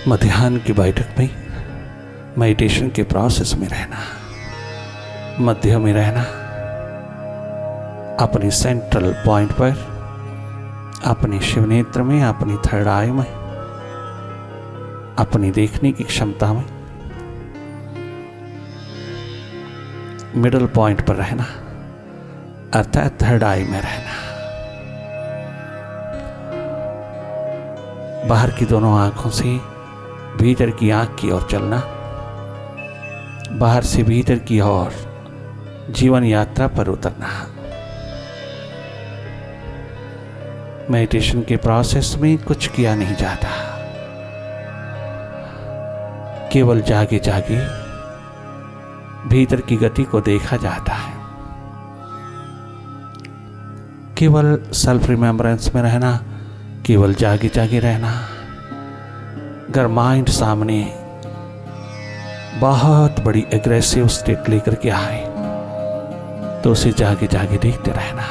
मध्याह्न की बैठक में मेडिटेशन के प्रोसेस में रहना, मध्य में रहना, अपनी सेंट्रल पॉइंट पर, अपने शिव नेत्र में, अपनी थर्ड आई में, अपनी देखने की क्षमता में, मिडल पॉइंट पर रहना, अर्थात थर्ड आई में रहना। बाहर की दोनों आंखों से भीतर की आंख की ओर चलना, बाहर से भीतर की ओर जीवन यात्रा पर उतरना। मेडिटेशन के प्रोसेस में कुछ किया नहीं जाता, केवल जागे जागे भीतर की गति को देखा जाता है। केवल सेल्फ रिमेम्बरेंस में रहना, केवल जागे जागे रहना। अगर माइंड सामने बहुत बड़ी एग्रेसिव स्टेट लेकर के आए तो उसे जागे जागे देखते रहना।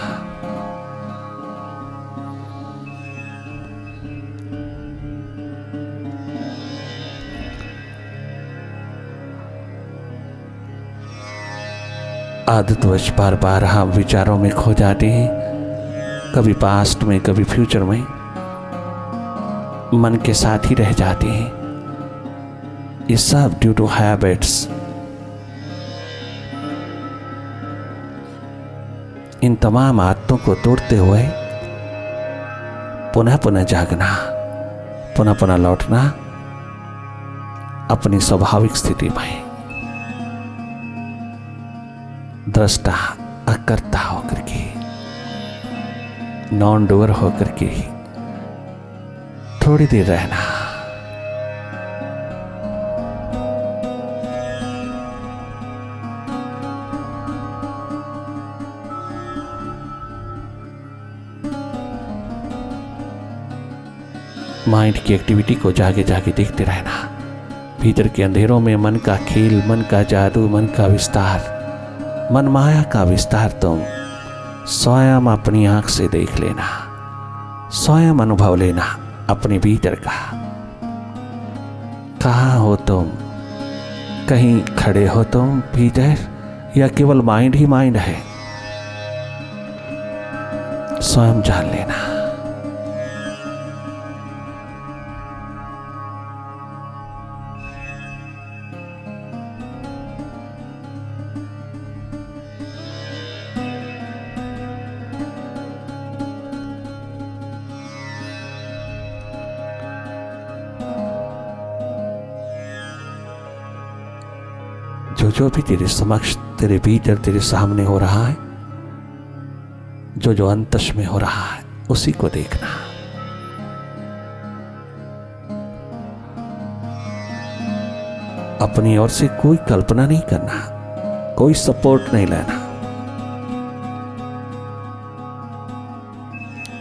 आदतवश बार बार हम विचारों में खो जाते हैं, कभी पास्ट में, कभी फ्यूचर में, मन के साथ ही रह जाते हैं। ये सब ड्यू टू हैबिट्स। इन तमाम आदतों को तोड़ते हुए पुनः पुनः जागना, पुनः पुनः लौटना अपनी स्वाभाविक स्थिति में, दृष्टा अकर्ता होकर के, नॉन डूअर होकर के थोड़ी देर रहना। माइंड की एक्टिविटी को जागे जागे देखते रहना। भीतर के अंधेरों में मन का खेल, मन का जादू, मन का विस्तार, मन माया का विस्तार तुम स्वयं अपनी आंख से देख लेना, स्वयं अनुभव लेना अपने भीतर का। कहाँ हो तुम? कहीं खड़े हो तुम भीतर, या केवल माइंड ही माइंड है? स्वयं जान लेना। जो भी तेरे समक्ष, तेरे भीतर, तेरे सामने हो रहा है, जो अंतस में हो रहा है, उसी को देखना। अपनी ओर से कोई कल्पना नहीं करना, कोई सपोर्ट नहीं लेना,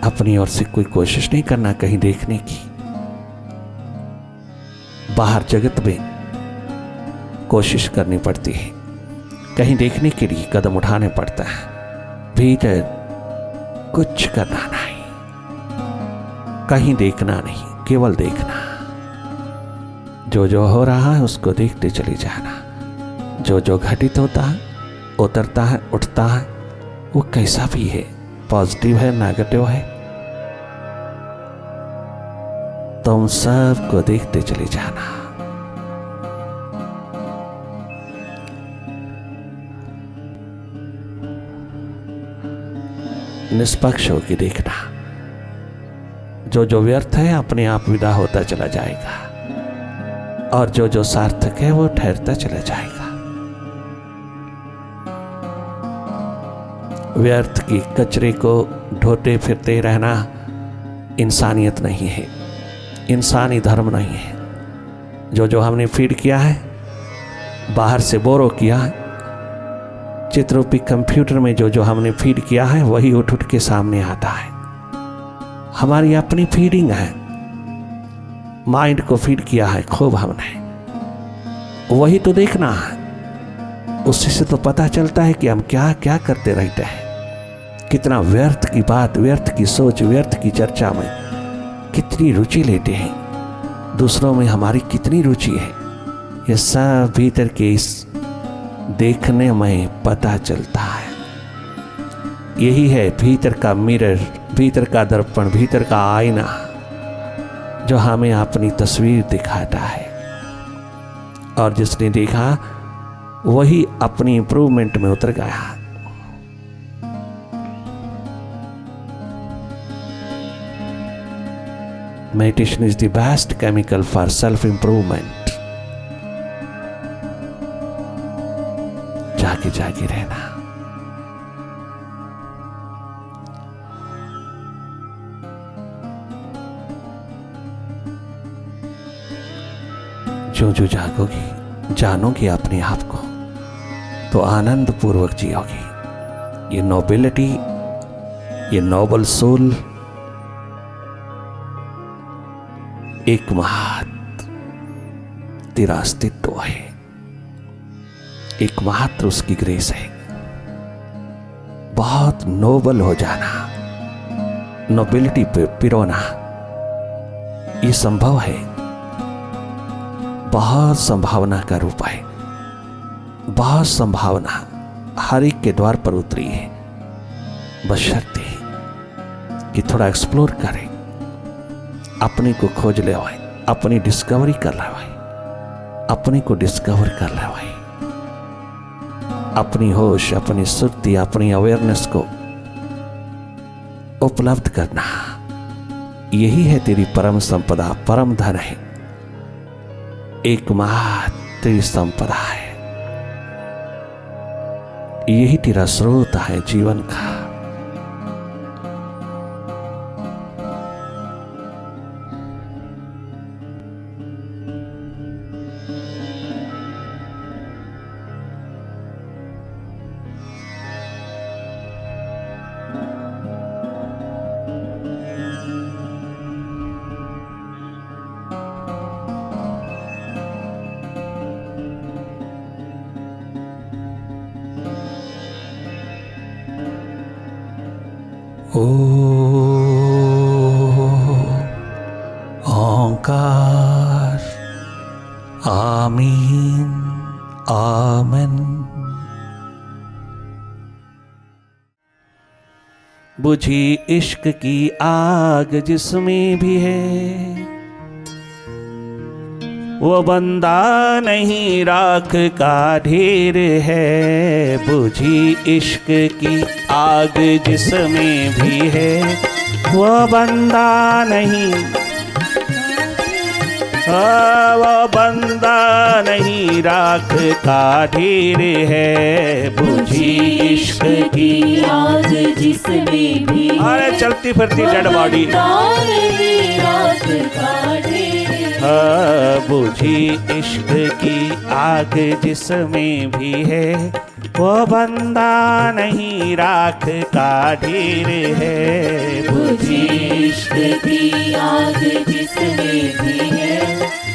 अपनी ओर से कोई कोशिश नहीं करना कहीं देखने की। बाहर जगत में कोशिश करनी पड़ती है, कहीं देखने के लिए कदम उठाने पड़ता है। भीतर कुछ करना नहीं, कहीं देखना नहीं, केवल देखना। जो हो रहा है उसको देखते चले जाना। जो घटित होता है, उतरता है, उठता है, वो कैसा भी है, पॉजिटिव है, नेगेटिव है, तुम सबको देखते चले जाना। निष्पक्ष होकर देखना। जो व्यर्थ है अपने आप विदा होता चला जाएगा, और जो सार्थक है वो ठहरता चला जाएगा। व्यर्थ की कचरे को ढोते फिरते रहना इंसानियत नहीं है, इंसानी धर्म नहीं है। जो हमने फीड किया है, बाहर से बोरो किया है, चित्रूपी कंप्यूटर में जो हमने फीड किया है वही उठ के सामने आता है। हमारी अपनी फीडिंग है, माइंड को फीड किया है खूब हमने, वही तो देखना है। उससे से तो पता चलता है कि हम क्या क्या करते रहते हैं, कितना व्यर्थ की बात, व्यर्थ की सोच, व्यर्थ की चर्चा में कितनी रुचि लेते हैं। दूसरों में हमारी कितनी रुचि है, ये सब भीतर के इस देखने में पता चलता है। यही है भीतर का मिरर, भीतर का दर्पण, भीतर का आईना, जो हमें अपनी तस्वीर दिखाता है। और जिसने देखा वही अपनी इंप्रूवमेंट में उतर गया। Meditation is the best chemical for self improvement. जागे जागे रहना। जो जो जागोगी, जानोगी अपने आप को, तो आनंद पूर्वक जियोगी। ये नोबिलिटी, ये नोबल सोल एक मात्र तेरा अस्तित्व है, एकमात्र उसकी ग्रेस है। बहुत नोबल हो जाना, नोबिलिटी पे पिरोना, ये संभव है। बहुत संभावना का रूप है, बहुत संभावना हर एक के द्वार पर उतरी है। बशर्ते कि थोड़ा एक्सप्लोर करें, अपने को खोज ले आए, अपनी डिस्कवरी कर ले आए, अपने को डिस्कवर कर ले आए। अपनी होश, अपनी सुर्ती, अपनी अवेयरनेस को उपलब्ध करना, यही है तेरी परम संपदा, परम धन है, एकमात्र संपदा है। यही तेरा स्रोत है जीवन का। ओंकार, आमीन, आमेन। बुझी इश्क की आग जिसमें भी है, वो बंदा नहीं राख का ढेर है। बुझी इश्क की आग जिसमें भी है, वो बंदा नहीं, वो बंदा नहीं राख का ढेर है। बुझी इश्क की आग जिसमें भी, अरे चलती फिरती डेड बॉडी, राख का ढेर। बुझी इश्क की आग जिसमें भी है, वो बंदा नहीं राख का ढेर है। बुझी इश्क की आग जिसमें भी है,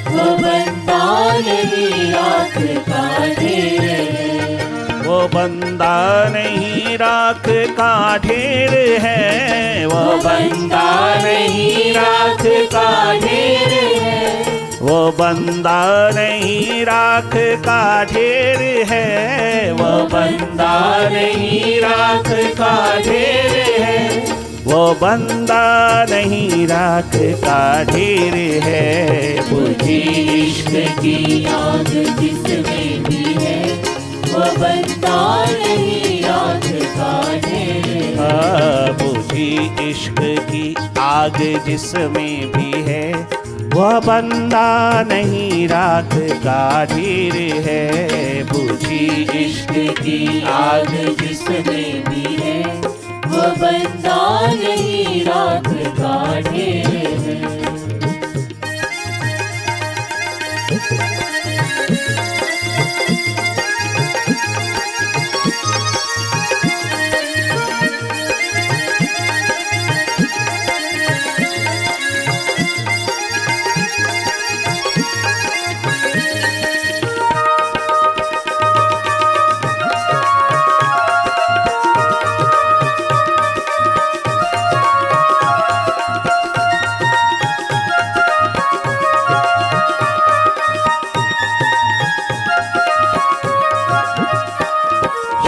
वो बंदा नहीं राख का ढेर है। वो बंदा नहीं राख का ढेर है, वो बंदा नहीं राख का ढेर है। वो बंदा नहीं राख का ढेर है, वो बंदा नहीं राख का ढेर है। वो बंदा नहीं राख का ढेर है। बुझी इश्क की आग जिसमें भी है, वो बंदा नहीं राख का ढेर है। बुझी इश्क की आग जिसमें भी है, वह बंदा नहीं राख का ढेर है। बुझी इश्क की आग जिसमें भी है, वो बंदा नहीं राख का ढेर है।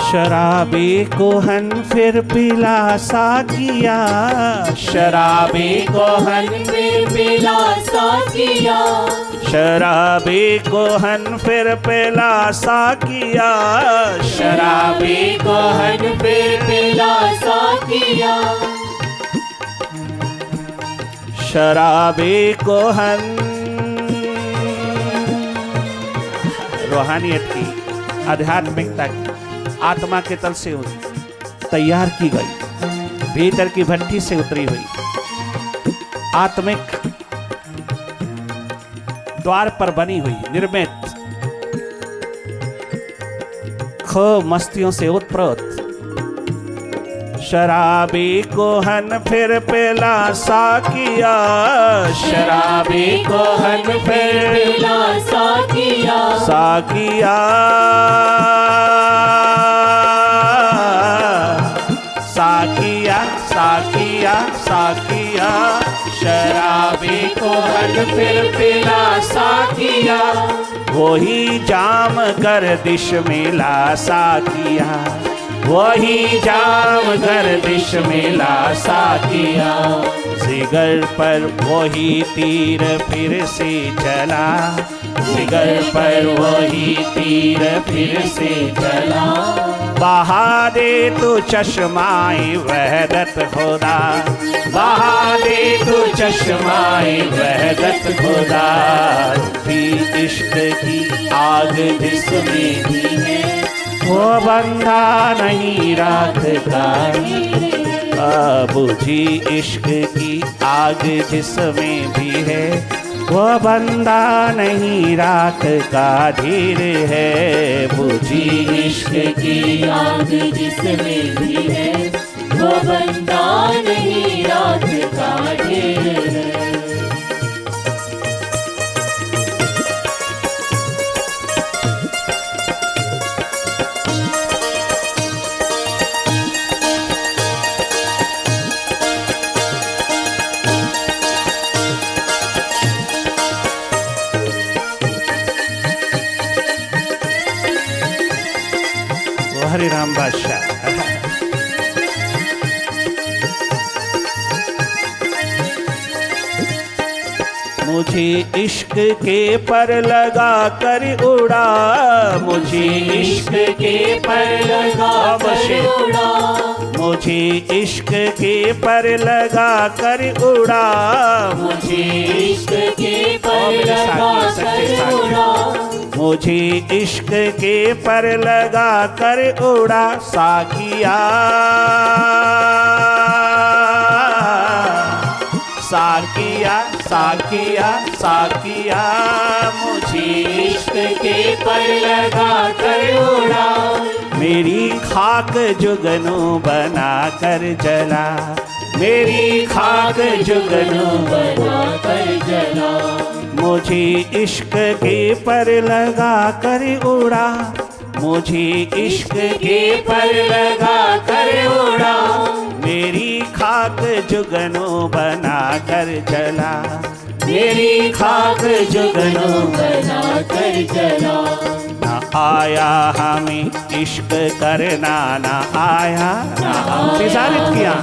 शराबी कोहन फिर पिला साकिया, शराबी कोहन फिर पिला साकिया, शराबी कोहन फिर पिला साकिया, शराबी कोहन फिर पिला साकिया, शराबी कोहन रूहानियत की, आध्यात्मिकता की, आत्मा के तल से तैयार की गई, भीतर की भट्टी से उतरी हुई, आत्मिक द्वार पर बनी हुई, निर्मित, खूब मस्तियों से उत्प्रोत। शराबी कोहन फिर पिला साकिया, शराबी कोहन फिर पिला साकिया, साकिया, साकिया, साकिया, साकिया, शराबी कोहन फिर पिला साकिया, वही जाम गर्दिश मिला साकिया, वही जाम गर्दिश मिला साकिया, जिगर पर वही तीर फिर से चला, जिगर पर वही तीर फिर से चला, बहा दे तू चश्माए वहदत खुदा, बहा दे तू चश्माए वहदत खुदा, भी इश्क की आग जिसमें भी है वो बंदा नहीं राख का, बुझी इश्क की आग जिसमें भी है वो बंदा नहीं राख का धीर है, बुझी इश्क की आग जिसमें भी है वो बंदा नहीं रात का ढेर है। हरे राम बादशाह। मुझे इश्क के पर लगा कर उड़ा, मुझे इश्क के पर लगा कर उड़ा, मुझे इश्क के पर लगा कर उड़ा, मुझे इश्क के पर लगा कर उड़ा, मुझे इश्क के पर लगा कर उड़ा, साकिया साकिया साकिया साकिया, मुझे इश्क के पर लगा कर उड़ा, मेरी खाक जुगनू बना कर जला, मेरी खाक जुगनू बना कर जला, मुझे इश्क के पर लगा कर उड़ा, मुझे इश्क के पर लगा कर उड़ा, मेरी खाक जुगनू बना कर जला, मेरी खाक जुगनू बना कर जला, न आया हमें इश्क करना, न आया इंतज़ार किया,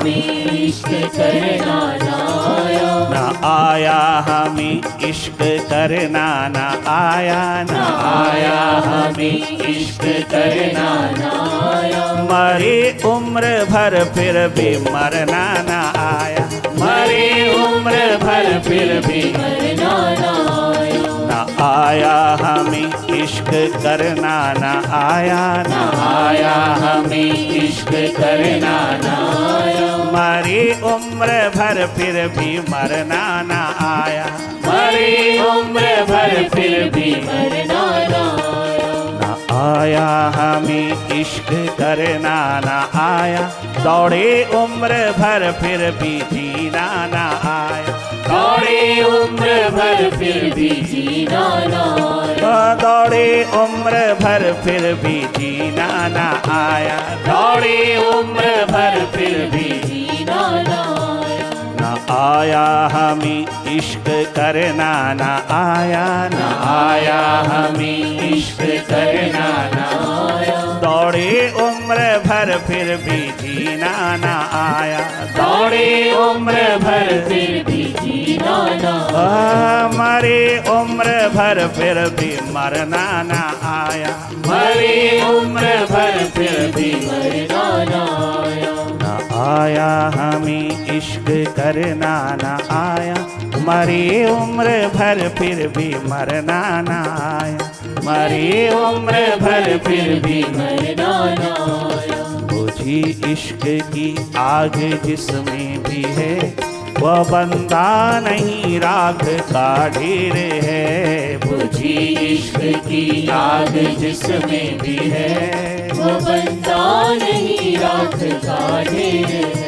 इश्क करना ना आया, न आया हमें इश्क करना, न आया, न आया हमें इश्क करना, ना आया, मरे उम्र भर फिर भी मरना न आया, मरे उम्र भर फिर भी मरना ना आया, न आया हमें इश्क करना, न आया, न आया हमें इश्क करना, न आया, मरे उम्र भर फिर भी मरना न आया, मरे उम्र भर फिर भी मरना ना आया, न आया हमें इश्क करना, न आया, दौड़े उम्र भर फिर भी जीना न आया, दौड़े उम्र भर फिर भी जीना ना आया, दौड़े उम्र भर फिर भी जीना न आया, दौड़े उम्र भर फिर भी जीना ना आया, न आया हमें इश्क करना ना आया, ना आया हमें इश्क करना ना आया। दौड़े उम्र भर फिर भी जीना ना आया, दौड़े उम्र भर फिर भी जीना ना मरे उम्र भर फिर भी मरना ना आया, मरे उम्र भर फिर भी मरना ना आया। ना आया हमें इश्क करना ना आया, मरे उम्र भर फिर भी मरना ना आया, मरे उम्र भर फिर भी मरना ना आया। बुझी इश्क की आग जिसमें भी है, वह बंदा नहीं राख का ढेर है। बुझी इश्क की आग जिसमें भी है, वो बंदा नहीं राख का ढेर है।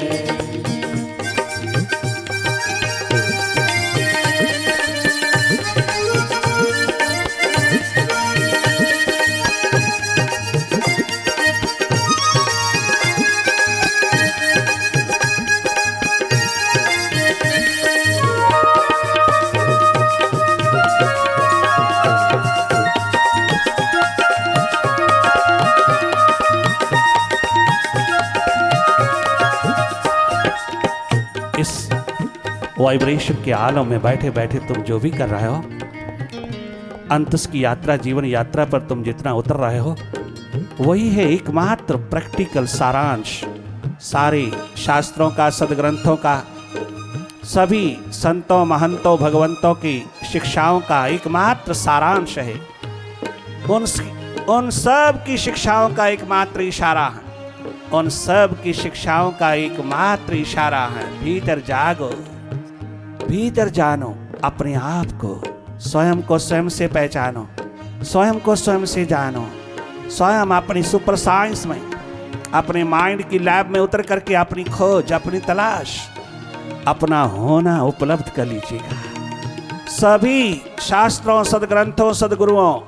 इस वाइब्रेशन के आलम में बैठे बैठे तुम जो भी कर रहे हो, अंतस की यात्रा, जीवन यात्रा पर तुम जितना उतर रहे हो, वही है एकमात्र प्रैक्टिकल सारांश सारे शास्त्रों का, सदग्रंथों का, सभी संतों महंतों भगवंतों की शिक्षाओं का एकमात्र सारांश है। उन सब की शिक्षाओं का एकमात्र इशारा है, उन सब की शिक्षाओं का एकमात्र इशारा है, भीतर जागो, भीतर जानो अपने आप को, स्वयं को स्वयं से पहचानो, स्वयं को स्वयं से जानो, स्वयं अपनी सुपर साइंस में, अपने माइंड की लैब में उतर करके अपनी खोज, अपनी तलाश, अपना होना उपलब्ध कर लीजिएगा। सभी शास्त्रों, सदग्रंथों, सदगुरुओं,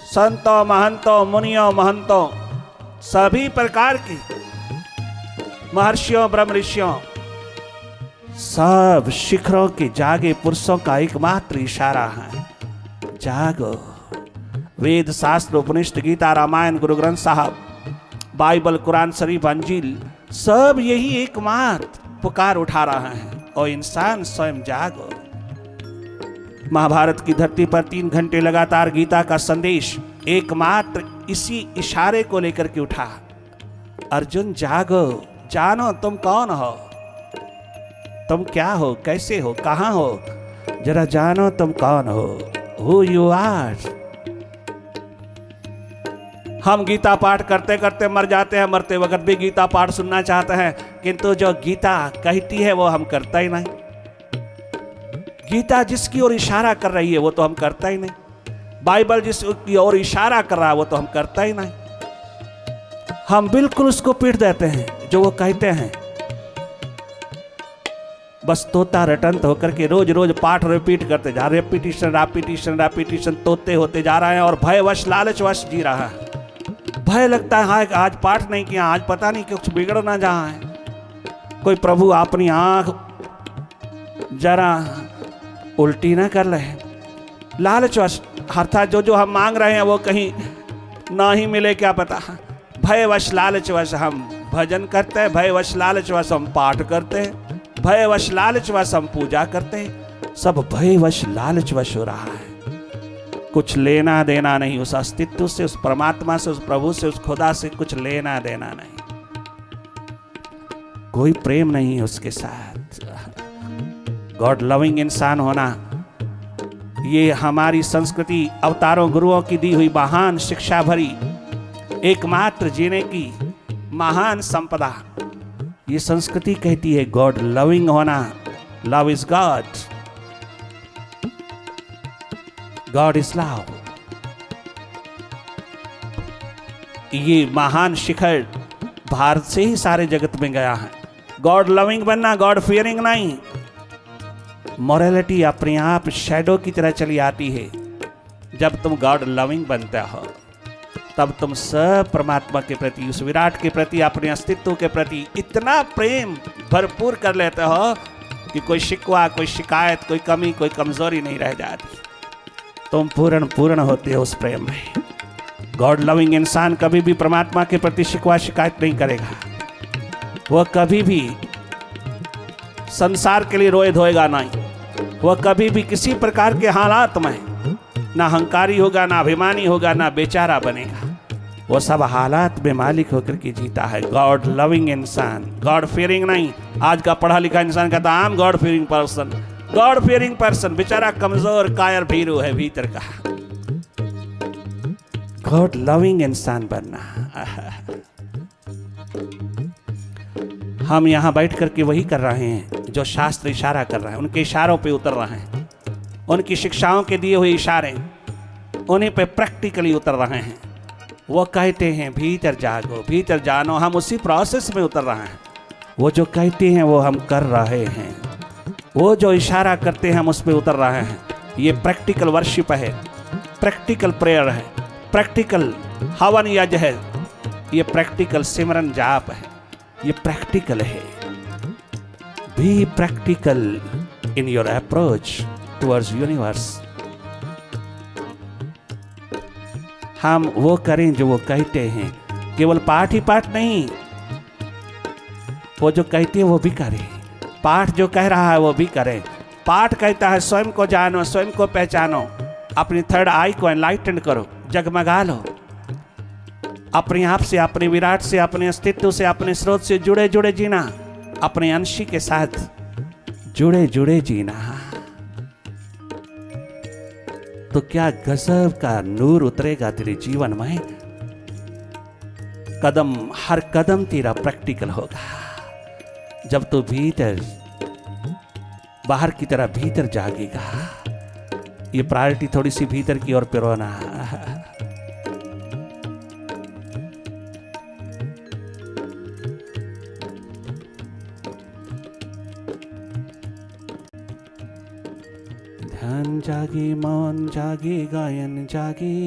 संतों महंतों, मुनियों महंतों, सभी प्रकार की महर्षियों, ब्रह्म ऋषियों, सब शिखरों के जागे पुरुषों का एकमात्र इशारा है, जागो। वेद, शास्त्र, उपनिषद, गीता, रामायण, गुरु ग्रंथ साहब, बाइबल, कुरान शरीफ, अंजील, सब यही एकमात्र पुकार उठा रहा है, और इंसान स्वयं जागो। महाभारत की धरती पर 3 घंटे लगातार गीता का संदेश एकमात्र इसी इशारे को लेकर के उठा, अर्जुन जागो, जानो तुम कौन हो, तुम क्या हो, कैसे हो, कहां हो, जरा जानो तुम कौन हो, हु यू आर। हम गीता पाठ करते करते मर जाते हैं, मरते वक्त भी गीता पाठ सुनना चाहते हैं, किंतु जो गीता कहती है वो हम करता ही नहीं। गीता जिसकी ओर इशारा कर रही है वो तो हम करता ही नहीं। बाइबल जिसकी ओर इशारा कर रहा है वो तो हम करता ही नहीं। हम बिल्कुल उसको पीट देते हैं जो वो कहते हैं। बस तोता रटंत होकर के रोज रोज पाठ रिपीट करते जा, रेपिटिशन रेपिटिशन रेपिटिशन तोते होते जा रहे हैं, और भयवश लालचवश जी रहा है। भय लगता है हाँ आज पाठ नहीं किया, आज पता नहीं कुछ बिगड़ ना जाए, कोई प्रभु अपनी आंख जरा उल्टी ना कर ले। लालचवश अर्थात जो जो हम मांग रहे हैं वो कहीं ना ही मिले, क्या पता। भयवश लालचवश हम भजन करते हैं, भयवश लालचवश हम पाठ करते हैं, भयवश लालचवश हम पूजा करते हैं, सब भयवश लालचवश हो रहा है। कुछ लेना देना नहीं उस अस्तित्व से, उस परमात्मा से, उस प्रभु से, उस खुदा से कुछ लेना देना नहीं, कोई प्रेम नहीं है उसके साथ। गॉड लविंग इंसान होना, ये हमारी संस्कृति, अवतारों गुरुओं की दी हुई महान शिक्षा भरी एकमात्र जीने की महान संपदा, ये संस्कृति कहती है गॉड लविंग होना। Love is God, God is love. ये महान शिखर भारत से ही सारे जगत में गया है। गॉड लविंग बनना, गॉड फियरिंग नहीं। मोरालिटी अपने आप शैडो की तरह चली आती है। जब तुम गॉड लविंग बनते हो तब तुम सब परमात्मा के प्रति, उस विराट के प्रति, अपने अस्तित्व के प्रति इतना प्रेम भरपूर कर लेते हो कि कोई शिकवा, कोई शिकायत, कोई कमी, कोई कमजोरी नहीं रह जाती। तुम पूर्ण पूर्ण होते हो उस प्रेम में। गॉड लविंग इंसान कभी भी परमात्मा के प्रति शिकवा शिकायत नहीं करेगा। वह कभी भी संसार के लिए रोए धोएगा नहीं। वह कभी भी किसी प्रकार के हालात में ना अहंकारी होगा, ना अभिमानी होगा, ना बेचारा बनेगा। वो सब हालात में मालिक होकर के जीता है। गॉड लविंग इंसान, गॉड फियरिंग नहीं। आज का पढ़ा लिखा इंसान कहता I am God fearing person. God fearing person बेचारा कमजोर कायर भीरू है भीतर का। गॉड लविंग इंसान बनना। हम यहां बैठ करके वही कर रहे हैं जो शास्त्र इशारा कर रहा है। उनके इशारों पे उतर रहे हैं। उनकी शिक्षाओं के दिए हुए इशारे उन्हीं पे प्रैक्टिकली उतर रहे हैं। वो कहते हैं भीतर जागो, भीतर जानो। हम उसी प्रोसेस में उतर रहे हैं। वो जो कहते हैं वो हम कर रहे हैं। वो जो इशारा करते हैं हम उस पर उतर रहे हैं। ये प्रैक्टिकल वर्शिप है, प्रैक्टिकल प्रेयर है, प्रैक्टिकल हवन यज्ञ है, ये प्रैक्टिकल सिमरन जाप है, ये प्रैक्टिकल है। Be practical in your approach towards universe. हम वो करें जो वो कहते हैं, केवल पाठ ही पाठ नहीं, वो जो कहते हैं वो भी करें। पाठ जो कह रहा है वो भी करें। पाठ कहता है स्वयं को जानो, स्वयं को पहचानो, अपनी थर्ड आई को एनलाइटन करो, जगमगा लो। अपने आप से, अपने विराट से, अपने अस्तित्व से, अपने स्रोत से जुड़े जुड़े जीना, अपने अंशी के साथ जुड़े जुड़े जीना। तो क्या गजब का नूर उतरेगा तेरे जीवन में। कदम, हर कदम तेरा प्रैक्टिकल होगा। जब तू भीतर, बाहर की तरह भीतर जागेगा। ये प्रायोरिटी थोड़ी सी भीतर की ओर पिरोना। ध्यान जागे, मौन जागे, गायन जागे,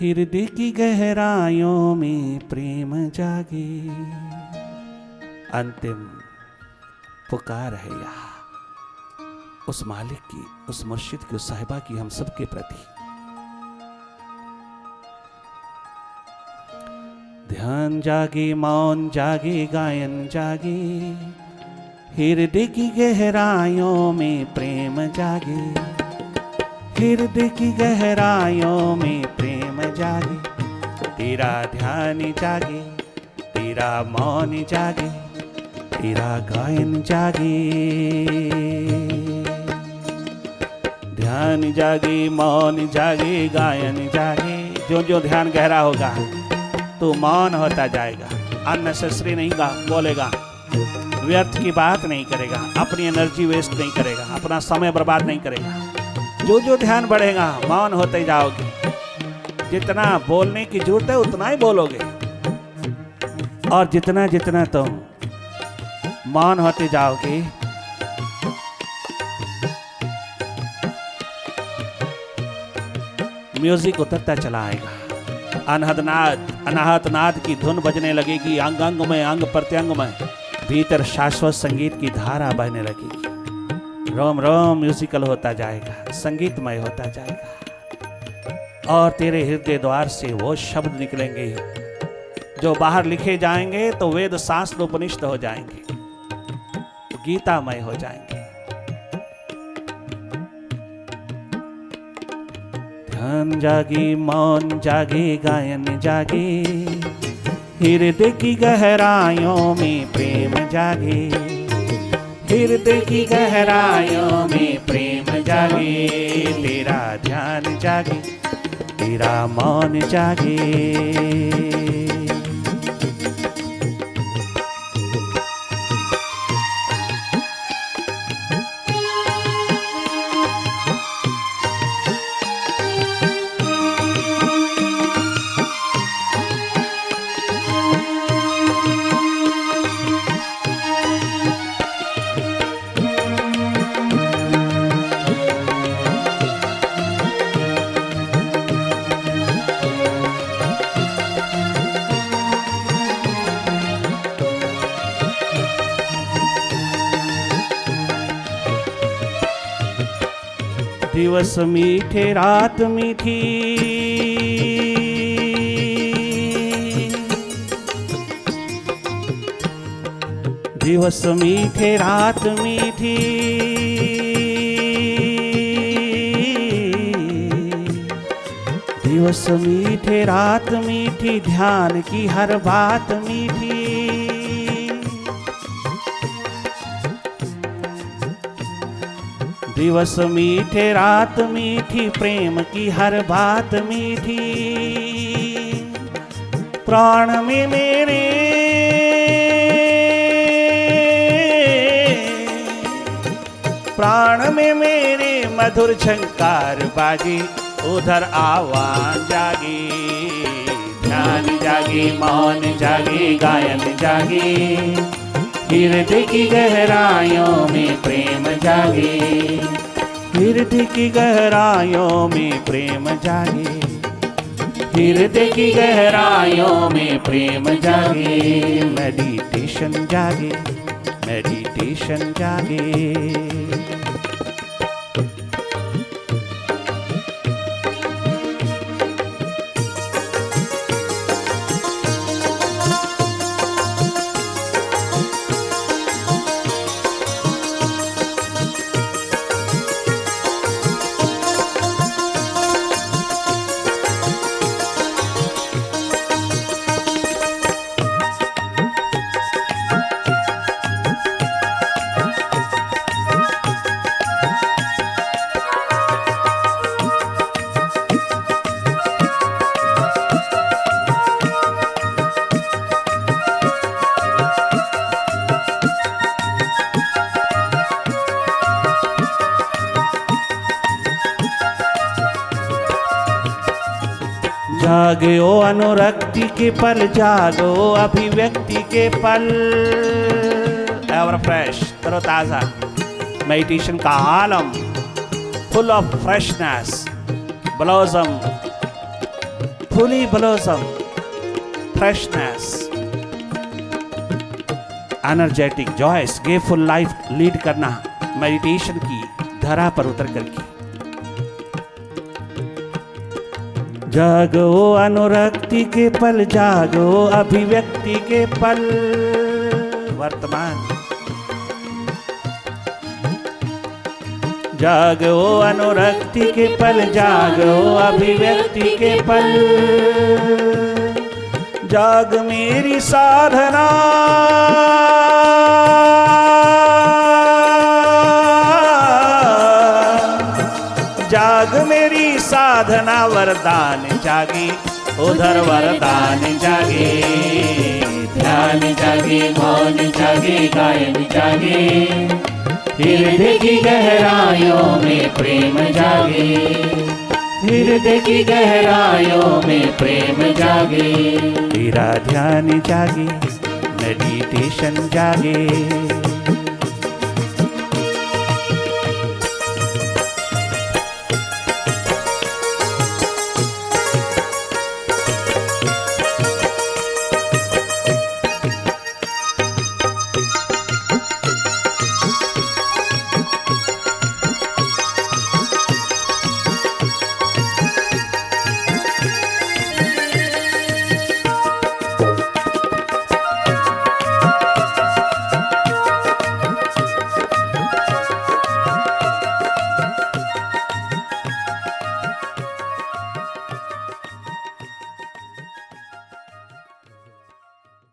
हृदय की गहराइयों में प्रेम जागे। अंतिम पुकार है यह उस मालिक की, उस मुर्शिद की, उस साहिबा की हम सबके प्रति। ध्यान जागे, मौन जागे, गायन जागे, हृदय की गहराइयों में प्रेम जागे, हृदय की गहराइयों में प्रेम जागे। तेरा ध्यान जागे, तेरा मौन जागे, तेरा गायन जागे। ध्यान जागे, मौन जागे, गायन जागे। जो जो ध्यान गहरा होगा तो मौन होता जाएगा, अननेसेसरी नहीं बोलेगा, व्यर्थ की बात नहीं करेगा, अपनी एनर्जी वेस्ट नहीं करेगा, अपना समय बर्बाद नहीं करेगा। जो जो ध्यान बढ़ेगा मौन होते जाओगे। जितना बोलने की जरूरत है उतना ही बोलोगे, और जितना जितना तुम मौन होते जाओगे म्यूजिक उतरता चला आएगा। अनहद नाद, अनाहत नाद की धुन बजने लगेगी। अंग अंग में, अंग प्रत्यंग में भीतर शाश्वत संगीत की धारा बहने लगेगी। रोम रोम म्यूजिकल होता जाएगा, संगीतमय होता जाएगा। और तेरे हृदय द्वार से वो शब्द निकलेंगे जो बाहर लिखे जाएंगे तो वेद शास्त्र उपनिषद हो जाएंगे, गीतामय हो जाएंगे। ध्यान जागे, मौन जागे, गायन जागे, हृदय की गहराइयों में प्रेम जागे, हृदय की गहराइयों में प्रेम जागे। तेरा ध्यान जागे, तेरा मौन जागे। दिवस मीठे रात मीठी, दिवस मीठे रात मीठी, दिवस मीठे रात मीठी, ध्यान की हर बात मीठी। दिवस मीठे रात मीठी, प्रेम की हर बात मीठी। प्राण में मेरे प्राण में मेरे मधुर झंकार बाजे, उधर आवाज जागे, ध्यान जागे, मौन जागे, गायन जागे, हृदय की गहराइयों में प्रेम जागे, हृदय की गहराइयों में प्रेम जागे, हृदय की गहराइयों में प्रेम जागे। मेडिटेशन जागे, मेडिटेशन जागे। जागो अनुरक्ति के पल, जागो अभिव्यक्ति के पल। एवर फ्रेश, तरोताजा, मेडिटेशन का आलम, full of freshness, blossom, fully blossom, freshness, energetic, joyous, गेफुल लाइफ लीड करना मेडिटेशन की धरा पर उतर करके। जागो अनुरक्ति के पल, जागो अभिव्यक्ति के पल। वर्तमान, जागो अनुरक्ति के पल, जागो अभिव्यक्ति के पल। जाग मेरी साधना, जाग मेरी साधना, वरदान जागे, उधर वरदान जागे, ध्यान जागे, मौन जागे, गायन जागे, हृदय की गहराइयों में प्रेम जागे, हृदय की गहराइयों में प्रेम जागे। तेरा ध्यान जागे, मेडिटेशन जागे।